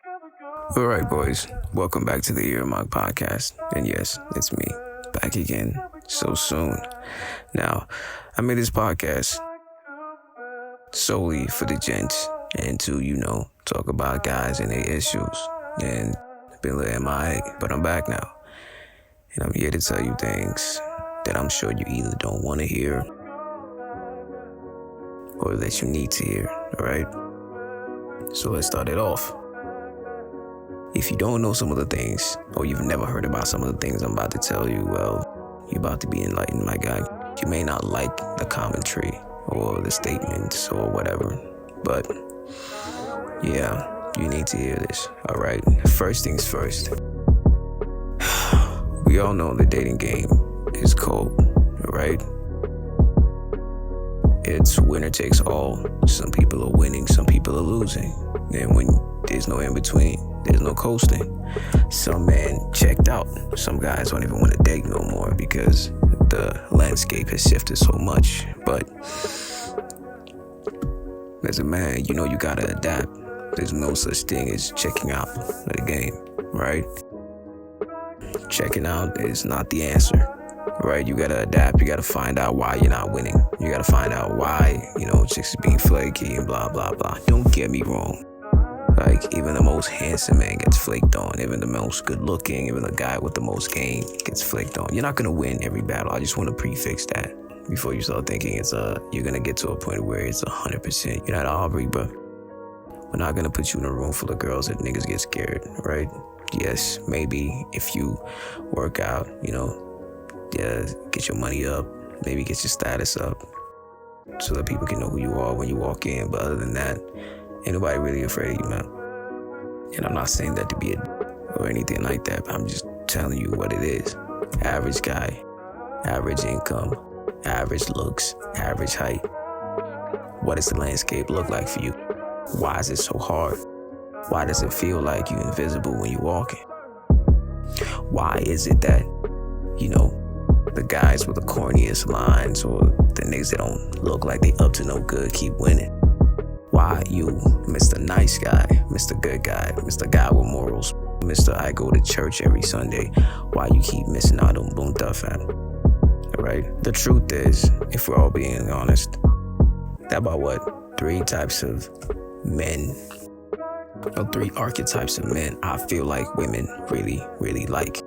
Alright, boys, welcome back to the EarMark podcast. And yes, it's me, back again, so soon. Now, I made this podcast solely for the gents and to, talk about guys and their issues. And I've been a little MIA, but I'm back now. And I'm here to tell you things that I'm sure you either don't want to hear or that you need to hear, alright? So let's start it off. If you don't know some of the things, or you've never heard about some of the things I'm about to tell you, well, you're about to be enlightened, my guy. You may not like the commentary or the statements or whatever, but yeah, you need to hear this, alright? First things first. We all know the dating game is cold, right? It's winner takes all. Some people are winning, some people are losing. And when there's no in between, there's no coasting. Some men checked out. Some guys don't even want to date no more because the landscape has shifted so much. But as a man, you gotta adapt. There's no such thing as checking out of the game, right? Checking out is not the answer, right? You gotta adapt. You gotta find out why you're not winning. You gotta find out why, chicks are being flaky and blah, blah, blah. Don't get me wrong. Like, even the most handsome man gets flaked on. Even the most good looking, even the guy with the most game gets flaked on. You're not gonna win every battle. I just want to prefix that before you start thinking you're gonna get to a point where it's 100%. You're not Aubrey, but we're not gonna put you in a room full of girls that niggas get scared, right? Yes, maybe if you work out, get your money up, maybe get your status up so that people can know who you are when you walk in. But other than that, ain't nobody really afraid of you, man. And I'm not saying that to be or anything like that, but I'm just telling you what it is. Average guy, average income, average looks, average height. What does the landscape look like for you? Why is it so hard? Why does it feel like you're invisible when you're walking? Why is it that, the guys with the corniest lines or the niggas that don't look like they up to no good keep winning? Why you, Mr. Nice Guy, Mr. Good Guy, Mr. Guy with morals, Mr. I go to church every Sunday, why you keep missing out on Boom Duff, fam? Alright? The truth is, if we're all being honest, that about three types of men, or three archetypes of men I feel like women really, really like.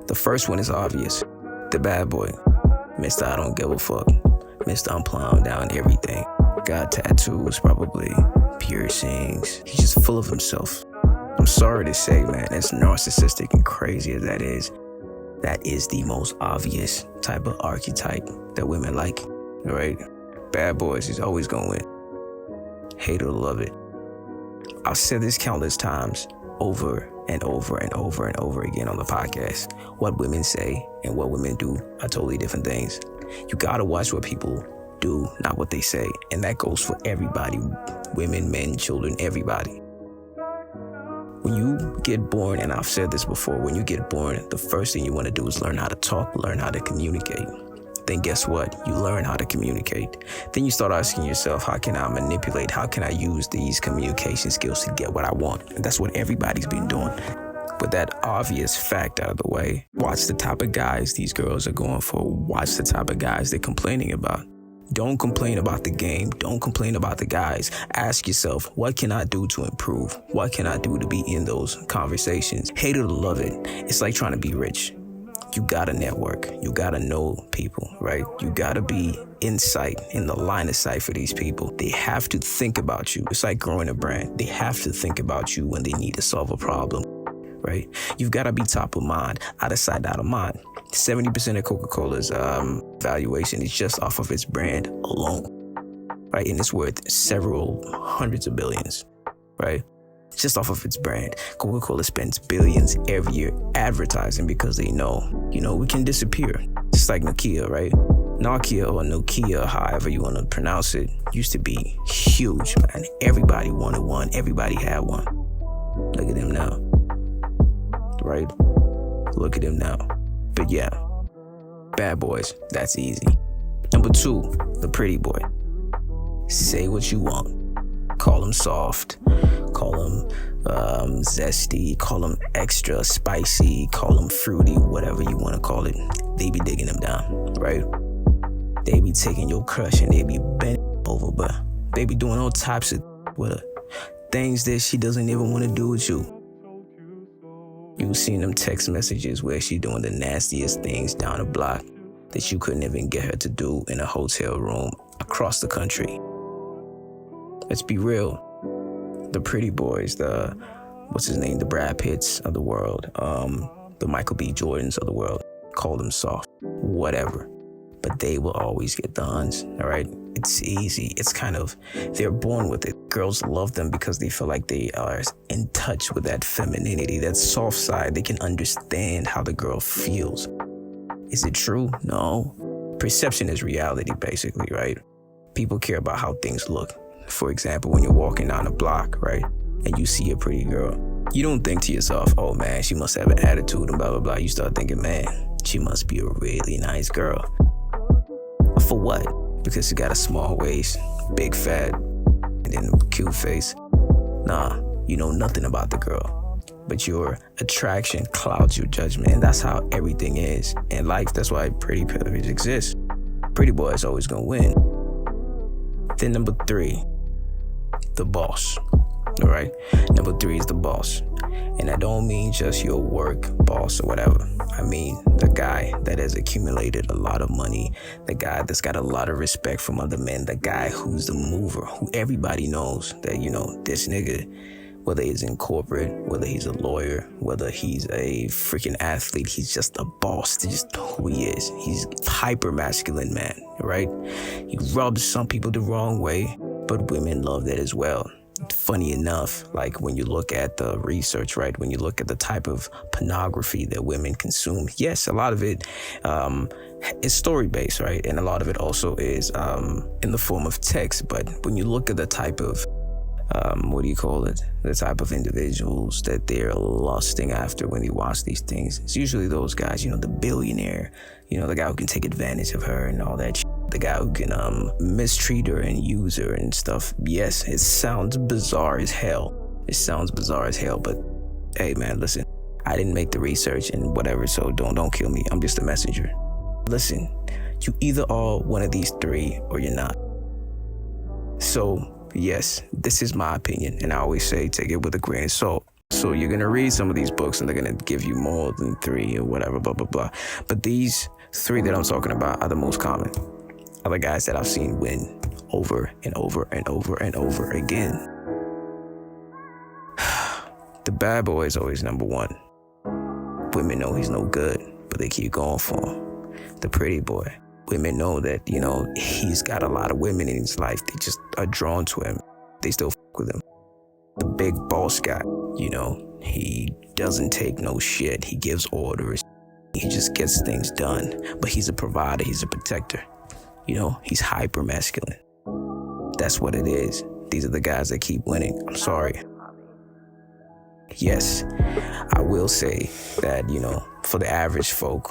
The first one is obvious. The bad boy. Mr. I don't give a fuck. Mr. I'm plowing down everything. Got tattoos, probably piercings. He's just full of himself. I'm sorry to say, man, as narcissistic and crazy as that is the most obvious type of archetype that women like, right? Bad boys is always gonna win. Hate it or love it. I've said this countless times over and over and over and over again on the podcast. What women say and what women do are totally different things. You gotta watch what people do, not what they say. And that goes for everybody. Women, men, children, everybody. When you get born, and I've said this before, when you get born, the first thing you want to do is learn how to talk, learn how to communicate. Then guess what? You learn how to communicate. Then you start asking yourself, how can I manipulate? How can I use these communication skills to get what I want? And that's what everybody's been doing. With that obvious fact out of the way, watch the type of guys these girls are going for. Watch the type of guys they're complaining about. Don't complain about the game. Don't complain about the guys. Ask yourself, what can I do to improve? What can I do to be in those conversations? Hate it or love it. It's like trying to be rich. You gotta network. You gotta know people, right? You gotta be in sight, in the line of sight for these people. They have to think about you. It's like growing a brand. They have to think about you when they need to solve a problem, right? You've gotta be top of mind, out of sight, out of mind. 70% of Coca-Cola's valuation is just off of its brand alone, right? And it's worth several hundreds of billions, right? Just off of its brand. Coca-Cola spends billions every year advertising because they know, we can disappear. Just like Nokia, right? Nokia or Nokia, however you want to pronounce it, used to be huge, man. Everybody wanted one. Everybody had one. Look at them now, right? Look at them now. But yeah, bad boys, that's easy. Number 2, the pretty boy. Say what you want. Call them soft, call them zesty, call them extra spicy, call them fruity, whatever you want to call it. They be digging them down, right? They be taking your crush and they be bending over, but they be doing all types of with her. Things that she doesn't even want to do with you. You seen them text messages where she doing the nastiest things down the block that you couldn't even get her to do in a hotel room across the country. Let's be real. The pretty boys, the Brad Pitts of the world, the Michael B. Jordans of the world, call them soft, whatever. But they will always get the uns, all right? It's easy. It's kind of, they're born with it. Girls love them because they feel like they are in touch with that femininity, that soft side. They can understand how the girl feels. Is it true? No. Perception is reality, basically, right? People care about how things look. For example, when you're walking down the block, right, and you see a pretty girl, you don't think to yourself, oh man, she must have an attitude and blah, blah, blah. You start thinking, man, she must be a really nice girl. For what? Because she got a small waist, big fat, and then a cute face. Nah, you know nothing about the girl. But your attraction clouds your judgment, and that's how everything is in life. That's why pretty privilege exists. Pretty boy is always gonna win. Then number 3, the boss. All right. Number 3 is the boss. And I don't mean just your work boss or whatever. I mean the guy that has accumulated a lot of money, the guy that's got a lot of respect from other men, the guy who's the mover, who everybody knows that, you know, this nigga, whether he's in corporate, whether he's a lawyer, whether he's a freaking athlete, he's just a boss. That's just who he is. He's hyper masculine man, right? He rubs some people the wrong way, but women love that as well. Funny enough, like when you look at the research, right, when you look at the type of pornography that women consume, yes, a lot of it is story-based, right, and a lot of it also is in the form of text. But when you look at the type of the type of individuals that they're lusting after when they watch these things, it's usually those guys, you know, the billionaire, you know, the guy who can take advantage of her and all that shit. The guy who can mistreat her and use her and stuff. Yes, it sounds bizarre as hell. But hey, man, listen. I didn't make the research and whatever, so don't kill me. I'm just a messenger. Listen, you either are one of these 3 or you're not. So, yes, this is my opinion, and I always say take it with a grain of salt. So you're going to read some of these books and they're going to give you more than 3 or whatever, blah, blah, blah. But these 3 that I'm talking about are the most common. Are the guys that I've seen win over and over and over and over again. The bad boy is always number 1. Women know he's no good, but they keep going for him. The pretty boy. Women know that, you know, he's got a lot of women in his life. They just are drawn to him. They still fuck with him. The big boss guy, you know, he doesn't take no shit. He gives orders. He just gets things done. But he's a provider. He's a protector. You know, he's hyper masculine. That's what it is. These are the guys that keep winning. I'm sorry. Yes, I will say that, you know, for the average folk,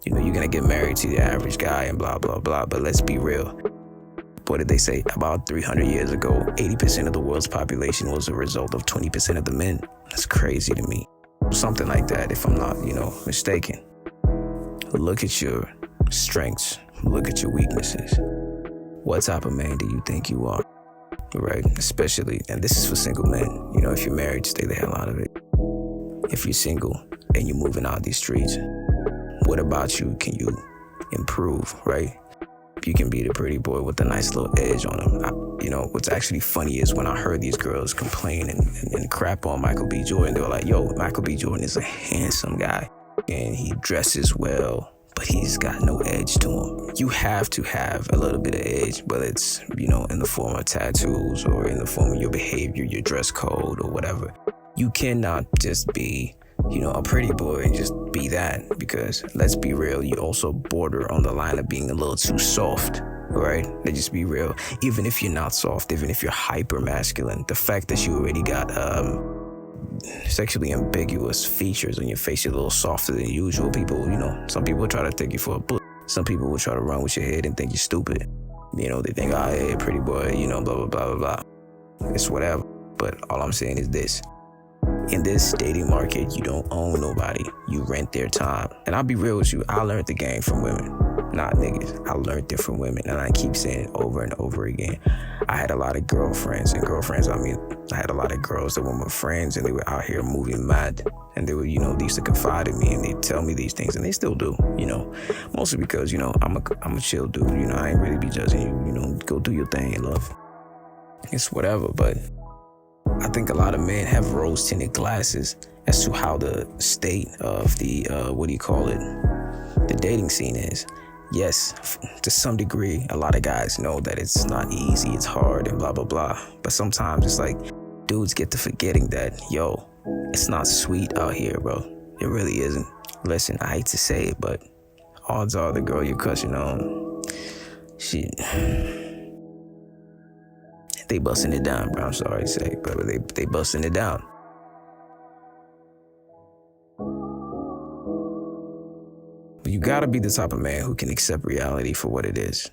you know, you're going to get married to the average guy and blah, blah, blah. But let's be real. What did they say? About 300 years ago, 80% of the world's population was a result of 20% of the men. That's crazy to me. Something like that, if I'm not, you know, mistaken. Look at your strengths. Look at your weaknesses. What type of man do you think you are? Right? Especially, and this is for single men. You know, if you're married, stay the hell out of it. If you're single and you're moving out these streets, what about you can you improve, right? You can be the pretty boy with a nice little edge on him. You know, what's actually funny is when I heard these girls complain and crap on Michael B. Jordan, they were like, yo, Michael B. Jordan is a handsome guy and he dresses well, but he's got no edge to him. You have to have a little bit of edge, whether it's, you know, in the form of tattoos or in the form of your behavior, your dress code or whatever. You cannot just be, you know, a pretty boy and just be that, because let's be real, you also border on the line of being a little too soft, right? Let's just be real. Even if you're not soft, even if you're hyper masculine, the fact that you already got sexually ambiguous features on your face, you're a little softer than usual. People, you know, some people try to take you for a bullet. Some people will try to run with your head and think you're stupid. You know, they think, oh, hey, pretty boy, you know, blah, blah, blah, blah, blah. It's whatever. But all I'm saying is this. In this dating market, you don't own nobody. You rent their time. And I'll be real with you. I learned the game from women, not niggas. I learned it from women. And I keep saying it over and over again. I had a lot of girlfriends. And girlfriends, I mean, I had a lot of girls that were my friends. And they were out here moving mad. And they were, you know, they used to confide in me. And they'd tell me these things. And they still do, you know. Mostly because, you know, I'm a chill dude. You know, I ain't really be judging you. You know, go do your thing, love. It's whatever, but I think a lot of men have rose-tinted glasses as to how the state of the, the dating scene is. Yes, to some degree, a lot of guys know that it's not easy, it's hard, and blah, blah, blah. But sometimes it's like dudes get to forgetting that, yo, it's not sweet out here, bro. It really isn't. Listen, I hate to say it, but odds are the girl you're crushing on, they busting it down, bro. I'm sorry to say, but they busting it down. But you gotta be the type of man who can accept reality for what it is.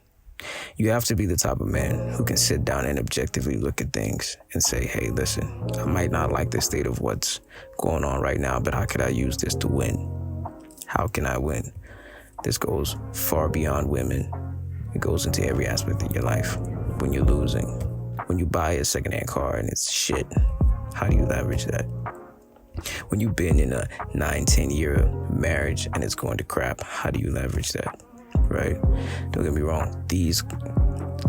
You have to be the type of man who can sit down and objectively look at things and say, hey, listen, I might not like the state of what's going on right now, but how could I use this to win? How can I win? This goes far beyond women. It goes into every aspect of your life. When you're losing, when you buy a secondhand car and it's shit, how do you leverage that? When you've been in a 9-10 year marriage and it's going to crap, how do you leverage that, right? Don't get me wrong. These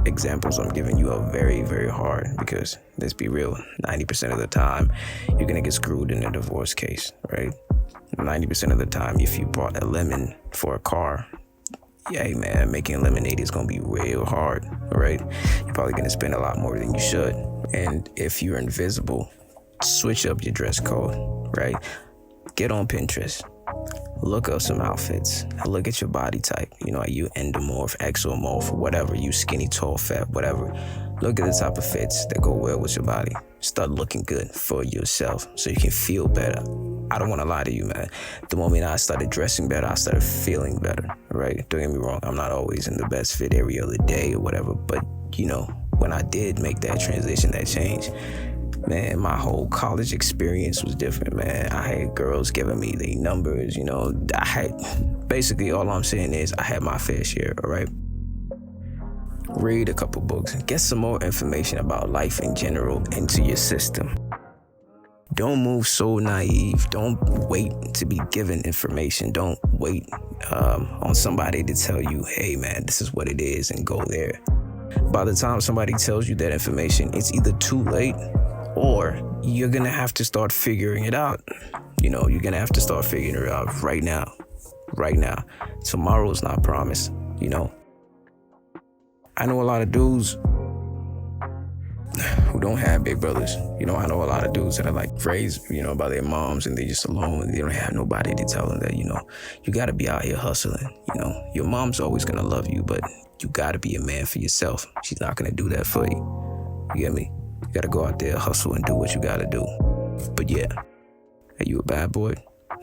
examples I'm giving you are very, very hard because, let's be real, 90% of the time, you're going to get screwed in a divorce case, right? 90% of the time, if you bought a lemon for a car, yeah, man, making lemonade is going to be real hard, right? You're probably going to spend a lot more than you should. And if you're invisible, switch up your dress code, right? Get on Pinterest. Look up some outfits. Look at your body type. You know, are you endomorph, exomorph, whatever, you skinny, tall, fat, whatever. Look at the type of fits that go well with your body. Start looking good for yourself so you can feel better. I don't want to lie to you, man. The moment I started dressing better, I started feeling better, right? Don't get me wrong. I'm not always in the best fit every other day or whatever. But, you know, when I did make that transition, that change, man, my whole college experience was different, man. I had girls giving me their numbers, you know. Basically, all I'm saying is I had my fair share, all right? Read a couple books. Get some more information about life in general into your system. Don't move so naive. Don't wait to be given information. Don't wait on somebody to tell you, hey, man, this is what it is, and go there. By the time somebody tells you that information, it's either too late or you're going to have to start figuring it out. You know, you're going to have to start figuring it out right now. Right now. Tomorrow's not promised, you know. I know a lot of dudes who don't have big brothers. You know, I know a lot of dudes that are like raised, you know, by their moms and they're just alone and they don't have nobody to tell them that, you know, you got to be out here hustling. You know, your mom's always going to love you, but you got to be a man for yourself. She's not going to do that for you. You get me? You got to go out there, hustle, and do what you got to do. But yeah, are you a bad boy?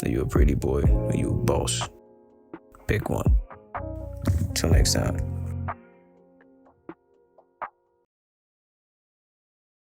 Are you a pretty boy? Are you a boss? Pick one. Till next time.